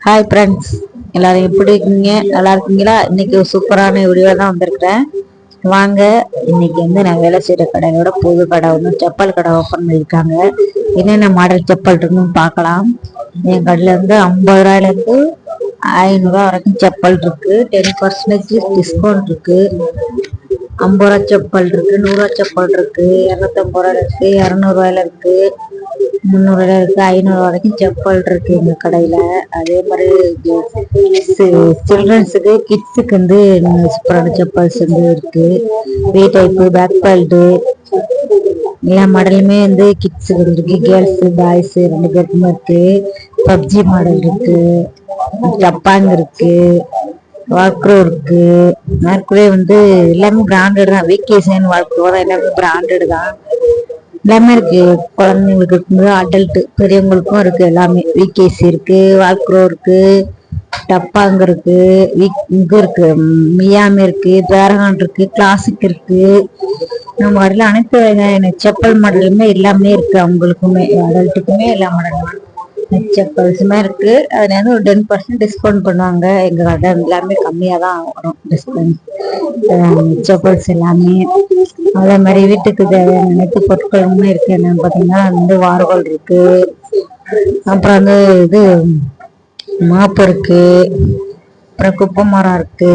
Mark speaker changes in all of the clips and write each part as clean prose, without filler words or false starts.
Speaker 1: Hi friends, எல்லாரும் எப்படி இருக்கீங்க? நல்லா இருக்கீங்களா? இன்னைக்கு ஒரு சூப்பரான வீடியோ தான் வந்திருக்கிறேன். வாங்க, இன்னைக்கு நான் வேலை செய்யற கடையோட புது கடை செப்பல் கடை ஓப்பன் பண்ணியிருக்காங்க. என்னென்ன மாடல் செப்பல் இருக்குன்னு பார்க்கலாம். என் கடையில 50 ரூபாயிலிருந்து 500 வரைக்கும் செப்பல் இருக்கு. 10% டிஸ்கவுண்ட் இருக்கு. 50 ரூபா செப்பல் இருக்கு, 100 ரூபா செப்பல் இருக்கு, 250 ரூபா இருக்கு, 200 ரூபாயில இருக்கு, 300 இருக்கு, 500 வரைக்கும் செப்பல் இருக்கு எங்க கடையில. அதே மாதிரி சில்ட்ரன்ஸுக்கு கிட்ஸுக்கு சூப்பரான செப்பல்ஸ் இருக்கு. வி டைப்பு, பேக் பெல்ட், எல்லா மாடலுமே கிட்ஸுக்கு இருக்கு. கேர்ள்ஸ் பாய்ஸ் 2 பேருக்குமே இருக்கு. பப்ஜி மாடல் இருக்கு, ஜப்பான் இருக்கு, வால்க்ரோ இருக்கு. மேற்கூடே எல்லாமே பிராண்டட் தான். விகேசியன் வால்க்ரோ தான், எல்லாமே பிராண்டட் தான். எல்லாமே இருக்கு. குழந்தைங்களுக்கு இருக்கு, அடல்ட் பெரியவங்களுக்கும் இருக்கு. எல்லாமே விகேசி இருக்கு, வால்க்ரோ இருக்கு, டப்பாங்க இருக்கு, இது இருக்கு, மியாமி இருக்கு, பேரகான் இருக்கு, கிளாசிக் இருக்கு. நம்ம கடையில் அனைத்து வகையான செப்பல் மாடலுமே எல்லாமே இருக்கு. அவங்களுக்குமே அடல்ட்டுக்குமே எல்லா மாடலும் செப்பல்ஸுமே இருக்கு. அதுல ஒரு 10% டிஸ்கவுண்ட் பண்ணுவாங்க. எங்க கடை எல்லாமே கம்மியா தான் வரும் டிஸ்கவுண்ட். செப்பல்ஸ் எல்லாமே அதே மாதிரி வீட்டுக்கு தேவையான அனைத்து பொருட்களுமே இருக்கு. என்னன்னு பாத்தீங்கன்னா வார்கோல் இருக்கு, அப்புறம் இது மாப்பு இருக்கு, அப்புறம் குப்பை மரம் இருக்கு,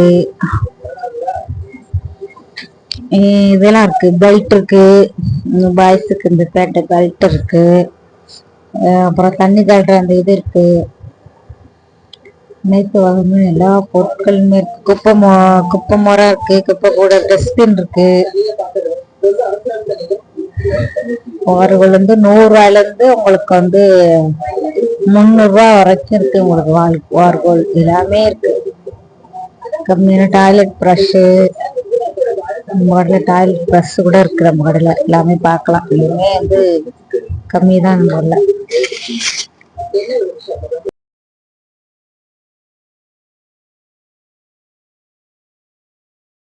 Speaker 1: இதெல்லாம் இருக்கு. பெல்ட் இருக்கு, பாய்ஸுக்கு இந்த பேட்டை பெல்ட் இருக்கு. அப்புறம் தண்ணி கழுற அந்த இது இருக்கு. அனைத்து வகையுமே எல்லா பொருட்களுமே இருக்கு. குப்பை மரம் இருக்கு, குப்பை கூட டஸ்ட்பின் இருக்கு. வார்கள் 100 ரூபாயில இருந்து உங்களுக்கு 300 ரூபாய் வரைக்கும் இருக்கு. உங்களுக்கு வார்கோல் எல்லாமே இருக்கு. கம்மியான டாய்லெட் ப்ரஷ், நம்ம கடையில் டாய்லெட் ப்ரஷ் கூட இருக்கு. நம்ம கடையில் எல்லாமே பார்க்கலாம். எல்லாமே கம்மி தான் நம்ம கடையில்.